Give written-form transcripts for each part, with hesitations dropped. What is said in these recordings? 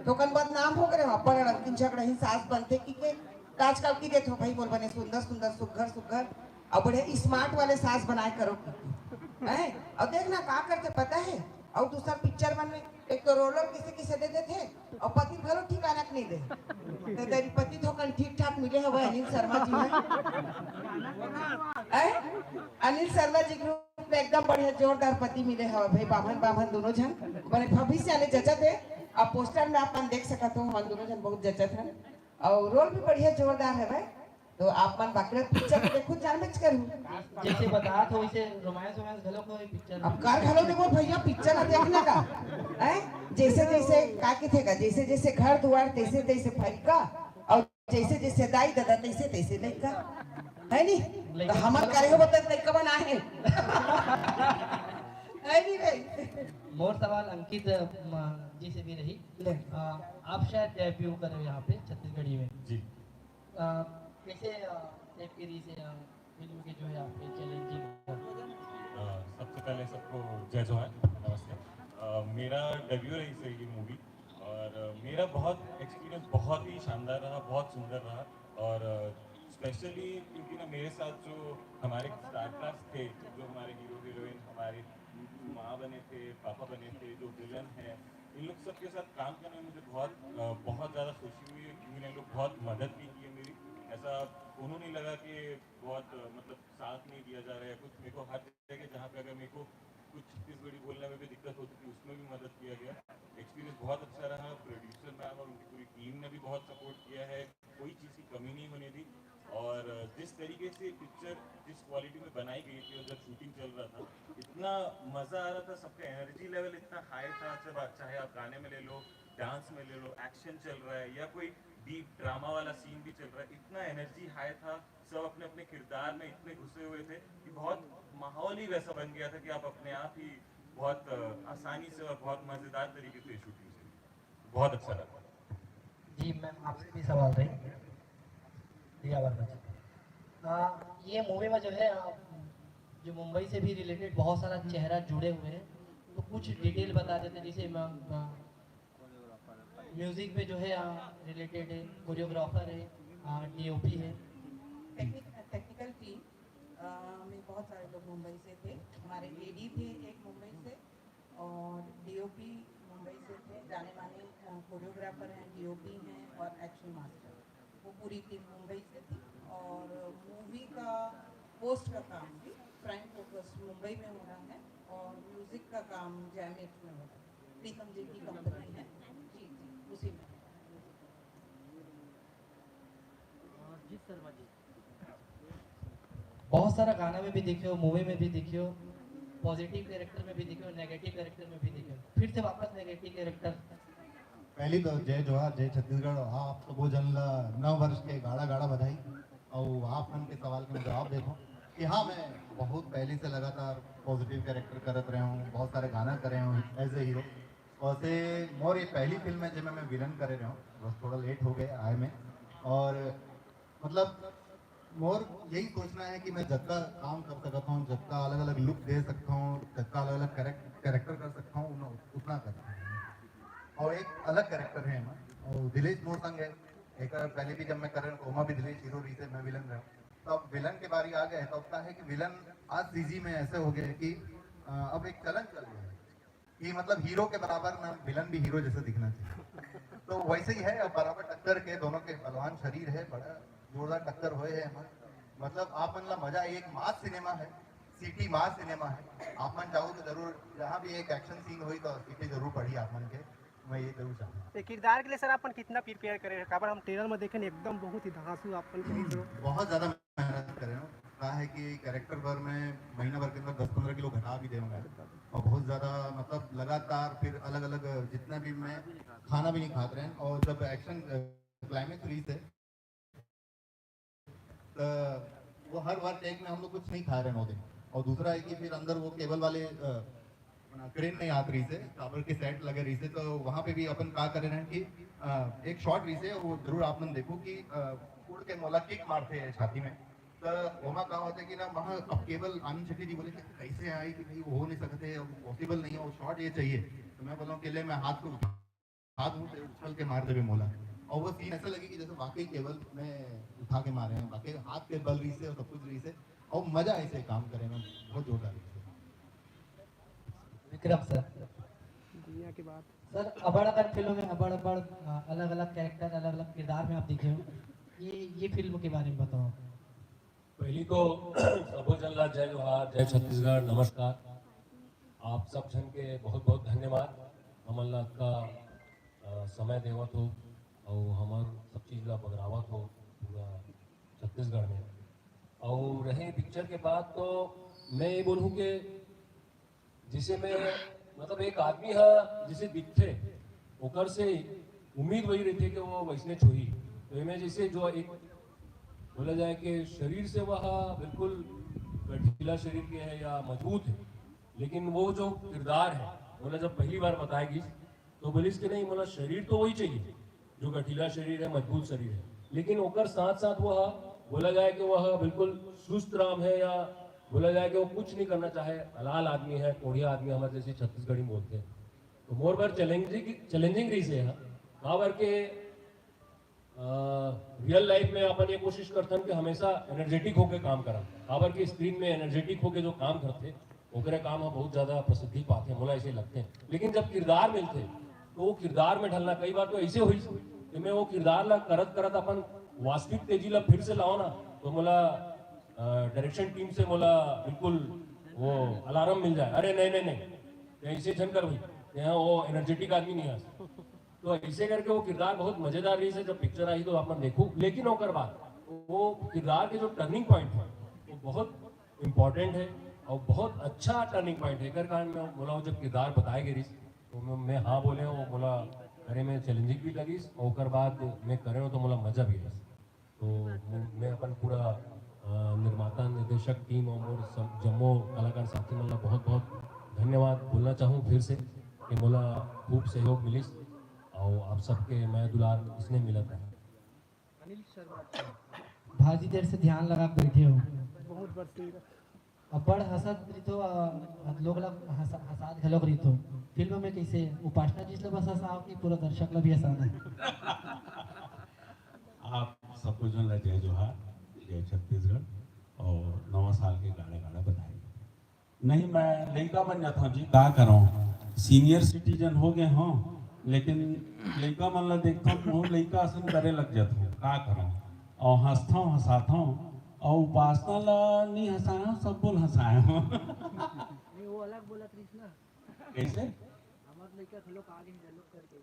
थोकन बदनाम हो गए अपन अंकिन झगड़ा ही सास बनते कि आजकल की देखो भाई बोल बने सुंदर सुंदर सुघर सुघर और बड़े स्मार्ट वाले सास बनाए करो है। और देखना का करते पता है। और दूसरा पिक्चर बन में एक तो रोलर किसे किसे दे देते और पति भलो ठिकाना नहीं दे तो तेरी पति थोकन ठीक ठाक मिले हवे अनिल शर्मा जी है। अनिल शर्मा जी ग्रुप में एकदम बढ़िया जोरदार पति मिले हवे भाई बाभन बाभन दोनों जन बने भविष्य आने जचत है। अब पोस्टर में आप देख सकते हो हम दोनों जन बहुत जचत है और रोल भी बढ़िया जोरदार है भाई। तो आप मन बाकी पिक्चर में देखो जान बच कर जैसे बता तो वैसे रोमांस रोमांस घलो कोई पिक्चर अब कार घलो देखो भैया पिक्चर ना देखने का है। जैसे जैसे का के थे जैसे जैसे घर द्वार तैसे तैसे फरिका और जैसे जैसे दाई दादा तैसे तैसे लड़का है नहीं तो हमर करे हो बता लड़का बना है नहीं भाई। मोर सवाल अंकित जी से भी रही। आप शायद डेब्यू कर रहे हो यहाँ पे छत्तीसगढ़ी में जी। कैसे टेप से फिल्म के जो है यहाँ पे चैलेंजिंग। सबसे पहले सबको जय जोहार, नमस्ते। मेरा डेब्यू रही से ये मूवी और मेरा बहुत एक्सपीरियंस बहुत ही शानदार रहा, बहुत सुंदर रहा। और स्पेशली क्योंकि ना मेरे साथ जो हमारे स्टार कास्ट थे, जो हमारे हीरो हीरोइन, हमारे माँ बने थे, पापा बने थे, जो विलन हैं, इन लोग सबके साथ काम करने में मुझे बहुत ज़्यादा खुशी हुई है। इन्होंने लोग बहुत मदद भी की है मेरी। ऐसा उन्होंने नहीं लगा कि बहुत मतलब साथ नहीं दिया जा रहा है कुछ। मेरे को हर जगह जहाँ पे अगर मेरे को कुछ छत्तीसगढ़ी बोलने में भी दिक्कत होती थी उसमें भी मदद किया गया। एक्सपीरियंस बहुत अच्छा रहा। प्रोड्यूसर मैम और उनकी पूरी टीम ने भी बहुत सपोर्ट किया है, कोई चीज़ की कमी नहीं होने दी। और जिस तरीके से पिक्चर जिस क्वालिटी में बनाई गई थी और जब शूटिंग चल रहा था इतना मज़ा आ रहा था, सबका एनर्जी लेवल इतना हाई था। चाहे आप गाने में ले लो, डांस में ले लो, एक्शन चल रहा है या कोई डीप ड्रामा वाला सीन भी चल रहा है, इतना एनर्जी हाई था। सब अपने अपने किरदार में इतने घुसे हुए थे कि बहुत माहौल ही वैसा बन गया था कि आप अपने आप ही बहुत आसानी से और बहुत मज़ेदार तरीके से शूटिंग चली। बहुत अच्छा लगा। जी मैम आपसे भी सवाल रही दिया वर्मा। ये मूवी में जो है जो मुंबई से भी रिलेटेड बहुत सारा चेहरा जुड़े हुए हैं, तो कुछ डिटेल बता देते हैं। जैसे म्यूजिक पे जो है रिलेटेड है, कोरियोग्राफर है, डीओपी है। टेक्निकल टीम में बहुत सारे लोग मुंबई से थे। हमारे एडी थे एक मुंबई से और डीओपी मुंबई से थे। जाने माने कोरियोग्राफर हैं, डीओपी हैं और एक्शन मास्टर, वो पूरी टीम मुंबई से थी। और मूवी का पोस्ट का काम भी प्राइम फोकस मुंबई में हो रहा है और म्यूजिक का काम जैमेट में हो रहा है। प्रीतम जी की कंपनी है जी जी उसी में। जी शर्मा जी बहुत सारा गाना में भी देखे हो, मूवी में भी देखे हो, पॉजिटिव कैरेक्टर में भी देखे हो, नेगेटिव कैरेक्टर में भी देखे हो, फिर से वापस नेगेटिव कैरेक्टर। पहली तो जय जोहार, जय छत्तीसगढ़। आप तो वो जन 9 वर्ष के गाढ़ा गाढ़ा बधाई। और आप मन के सवाल के जवाब देखो कि हाँ मैं बहुत पहले से लगातार पॉजिटिव कैरेक्टर करत रहे हूँ, बहुत सारे गाना करे हूँ एज ए हीरो। वैसे मोर ये पहली फिल्म है जिसमें मैं विलन करे रहा हूँ, बस थोड़ा लेट हो गए आए में। और मतलब मोर यही सोचना है कि मैं जितना काम कर सकता हूँ, जितना अलग अलग लुक दे सकता हूँ, जितना अलग अलग कैरेक्टर कर सकता हूँ उतना करता हूँ। और एक अलग कैरेक्टर है और दिलेश मोर संग है। एक पहले भी जब मैं कर रहा हूँ ओमा भी दिलेश हीरो रही थे, मैं विलन रहा हूँ। तो अब विलन के बारी आ गए तो अब क्या है कि विलन आज सीजी में ऐसे हो गए कि अब एक चलन चल गया है कि मतलब हीरो के बराबर ना विलन भी हीरो जैसे दिखना चाहिए। तो वैसे ही है, अब बराबर टक्कर के दोनों के बलवान शरीर है, बड़ा जोरदार टक्कर हुए है। मतलब आप मतलब मजा, एक मास सिनेमा है, सिटी मास सिनेमा है। आप मन चाहो तो जरूर, जहाँ भी एक एक्शन सीन हुई तो सिटी जरूर पढ़ी आप मन के। मैं ये जरूर चाहूँ। किरदार के लिए सर अपन कितना प्रिपेयर करे हैं? काबर हम ट्रेलर में देखे एकदम बहुत ही धांसू अपन के बहुत ज़्यादा मेहनत कर रहे हो। कहा है कि कैरेक्टर पर मैं महीना भर के अंदर 10-15 किलो घटा भी दूंगा और बहुत ज़्यादा मतलब लगातार फिर अलग अलग जितना भी मैं खाना भी नहीं खाते रहे। और जब एक्शन क्लाइमेक्स रिलीज है तो वो हर टेक में हम लोग कुछ नहीं खा रहे 9 दिन। और दूसरा है कि फिर अंदर वो केबल वाले क्रेन नहीं आत रही से, टावर के सेट लगे रही से, तो वहाँ पे भी अपन का करे रहे कि एक शॉट रही से वो जरूर आप मन देखो कि उड़ के मोला किक मारते हैं छाती में। तो वहाँ कहा होता है कि ना वहाँ अब केवल आनंद शेट्टी जी बोले कि कैसे आई कि भाई वो हो नहीं सकते, पॉसिबल नहीं है, वो शॉट ये चाहिए। तो मैं बोला कि ले मैं हाथ को हाथ मुंह से उछल के मार देवे मोला, और वो सीन ऐसा लगे कि जैसे वाकई केवल में उठा के मारे हैं, वाकई हाथ के बल रही से और सब कुछ रही से, और मजा ऐसे काम करे में बहुत जोरदार है। विक्रम सर, दुनिया के बाद सर अबड़ अबड़ फिल्मों में अबड़ अबड़ अलग अलग कैरेक्टर, अलग अलग किरदार में आप दिखे हो, ये फिल्म के बारे में बताओ। पहली तो सबो जनला जय जोहार, जय छत्तीसगढ़, नमस्कार। आप सब जन के बहुत बहुत धन्यवाद। हमन ला का समय देवत हो और हमार सब चीज़ ला बगरावत हो पूरा छत्तीसगढ़ में। और रहे पिक्चर के बाद तो मैं ये बोलूँ कि जिसे मैं मतलब एक आदमी है जिसे दिखते ओकर से उम्मीद वही रहती है कि वो वैसने छुई। तो इनमें जैसे जो एक बोला जाए कि शरीर से वह बिल्कुल गठीला शरीर के है या मजबूत है, लेकिन वो जो किरदार है बोला जब पहली बार बताएगी तो बोलिस कि नहीं बोला शरीर तो वही चाहिए जो गठीला शरीर है, मजबूत शरीर है, लेकिन ओकर साथ साथ वह बोला जाए कि वह बिल्कुल सुस्त राम है या बोला जाए कि वो कुछ नहीं करना चाहे, हलाल आदमी है, कोढ़िया आदमी हमारे जैसे छत्तीसगढ़ी बोलते हैं। तो मोर बार चैलेंजिंग रही से है कहाँ बार के रियल लाइफ में अपन ये कोशिश करते हैं कि हमेशा एनर्जेटिक होकर काम करा, काबर की स्क्रीन में एनर्जेटिक होकर जो काम करते ओकरे काम हम बहुत ज्यादा प्रसिद्धि पाते हैं, मोला ऐसे लगते हैं। लेकिन जब किरदार मिलते तो वो किरदार में ढलना कई बार तो ऐसे हुई कि मैं वो किरदार ला करत करत अपन वास्तविक तेजी ला फिर से लाओ ना, तो मोला डायरेक्शन टीम से मोला बिल्कुल वो अलार्म मिल जाए, अरे नहीं नहीं नहीं ऐसे झन कर भाई, यहाँ वो एनर्जेटिक आदमी नहीं है। तो ऐसे करके वो किरदार बहुत मजेदार रही से जब पिक्चर आई तो अपन देखो। लेकिन होकर बाद वो किरदार के जो टर्निंग पॉइंट है वो बहुत इम्पोर्टेंट है और बहुत अच्छा टर्निंग पॉइंट है। कारण मैं बोला जब किरदार बताए गए तो मैं हाँ बोले वो बोला अरे मैं चैलेंजिंग भी लगी और बाद मैं करे तो बोला मजा भी है। तो मैं अपन पूरा निर्माता निर्देशक टीम और मोर सब जम्मो कलाकार साथी मला बहुत बहुत धन्यवाद बोलना चाहूँ फिर से कि मोला खूब सहयोग मिली और आप सबके मैं दुलार इसने मिला था। अनिल शर्मा भाजी देर से ध्यान लगा कर बैठे हो, बहुत बरसी अबड़ हसत रहितो, लोग हसात घलोक रहितो। फिल्म में कैसे उपासना जिसले बस हसाओ कि पूरा दर्शक ला भी हसाना है। आप सबको जो जय जोहार, जय छत्तीसगढ़ और नवा साल के गाड़ा गाड़ा बधाई। नहीं मैं लड़का बन जाता हूँ जी, क्या करूँ, सीनियर सिटीजन हो गए हों, लेकिन लड़का मन ला देखता हूँ लड़का असन करे लग जाता हूँ, क्या करूँ, और हंसता हूँ हंसाता हूँ और उपासना ला नहीं हंसाया सब बोल हंसाया हूँ। वो अलग बोला कृष्णा कैसे हमारे लड़का खलो आगे डायलॉग करके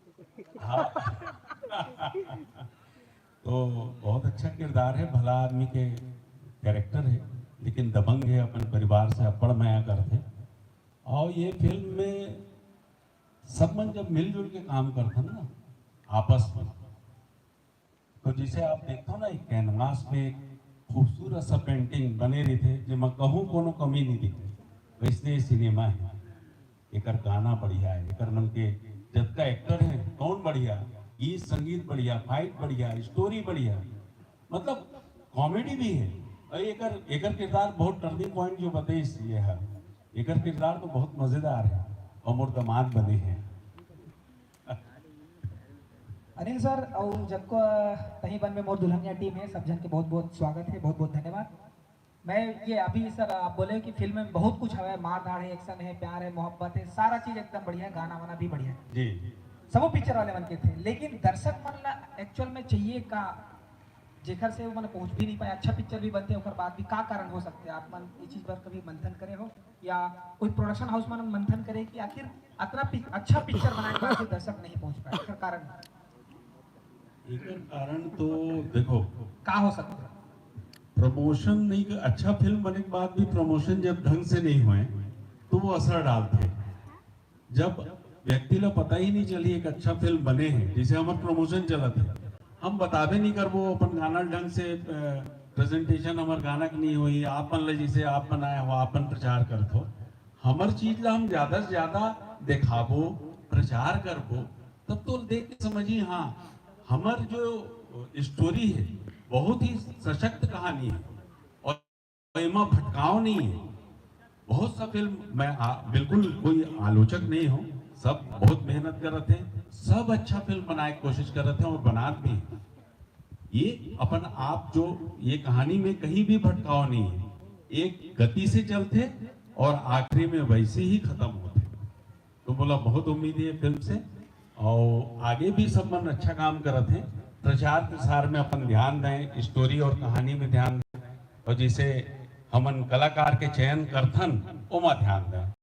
हाँ। तो बहुत अच्छा किरदार है, भला आदमी के कैरेक्टर है, लेकिन दबंग है, अपन परिवार से अप्पड़ माया करते। और ये फिल्म में सब मन जब मिलजुल के काम करते ना आपस में, तो जिसे आप देखते हो ना एक कैनवास पे खूबसूरत सा पेंटिंग बने रही थे जो मैं कहूँ कोनो कमी नहीं दिखे, वैसे सिनेमा है। एक गाना बढ़िया है, एक मन के जब का एक्टर है कौन बढ़िया, गीत संगीत बढ़िया, फाइट बढ़िया, स्टोरी बढ़िया, मतलब कॉमेडी भी है। और एकर किरदार बहुत टर्निंग पॉइंट जो बताइए ये है, एकर किरदार तो बहुत मजेदार है और मोर दामाद बने हैं। अनिल सर और जब को कहीं बन में मोर दुल्हनिया टीम है, सब जन के बहुत बहुत स्वागत है, बहुत बहुत धन्यवाद। मैं ये अभी सर आप बोले कि फिल्म में बहुत कुछ है, मार धाड़ है, एक्शन है, प्यार है, मोहब्बत है, सारा चीज एकदम बढ़िया है, गाना वाना भी बढ़िया है जी सब पिक्चर वाले मन के थे। लेकिन दर्शक मन ला एक्चुअल में चाहिए का जेकर से वो मन पहुंच भी नहीं पाए, अच्छा पिक्चर भी बनते ओकर बाद भी का कारण हो सकते हैं, आप मन ये चीज पर कभी मंथन करे हो या कोई प्रोडक्शन हाउस मन मंथन करे कि आखिर इतना अच्छा पिक्चर बनाने के बाद दर्शक नहीं पहुंच पाए, इसका कारण एकर कारण तो देखो का हो सकता है? प्रमोशन नहीं, अच्छा फिल्म बने के बाद भी प्रमोशन जब ढंग से नहीं हुए तो वो असर डालते। जब व्यक्ति ला पता ही नहीं चली एक अच्छा फिल्म बने हैं, जैसे हमारे प्रमोशन चला था, हम बताबे नहीं कर वो अपन गाना ढंग से प्रेजेंटेशन हमारे गाना की नहीं हुई, आप मन ला जैसे आप बनाया हो आपन प्रचार करते हो, हमार चीज ला हम ज्यादा से ज्यादा दिखाबो प्रचार करबो, तब तो देख के समझिए हाँ हमार जो स्टोरी है बहुत ही सशक्त कहानी है और इमा भटकाव नहीं है। बहुत सा फिल्म मैं बिल्कुल कोई आलोचक नहीं हूँ, सब बहुत मेहनत कर रहे थे, सब अच्छा फिल्म बनाए के कोशिश कर रहे थे और बना भी हैं। ये अपन आप जो ये कहानी में कहीं भी भटकाव नहीं है, एक गति से चलते और आखिरी में वैसे ही खत्म होते। तो बोला बहुत उम्मीद है फिल्म से, और आगे भी सब मन अच्छा काम करते हैं। प्रचार प्रसार में अपन ध्यान दें, स्टोरी और कहानी में ध्यान दें, और जिसे हमन कलाकार के चयन करथन ओमा ध्यान दें।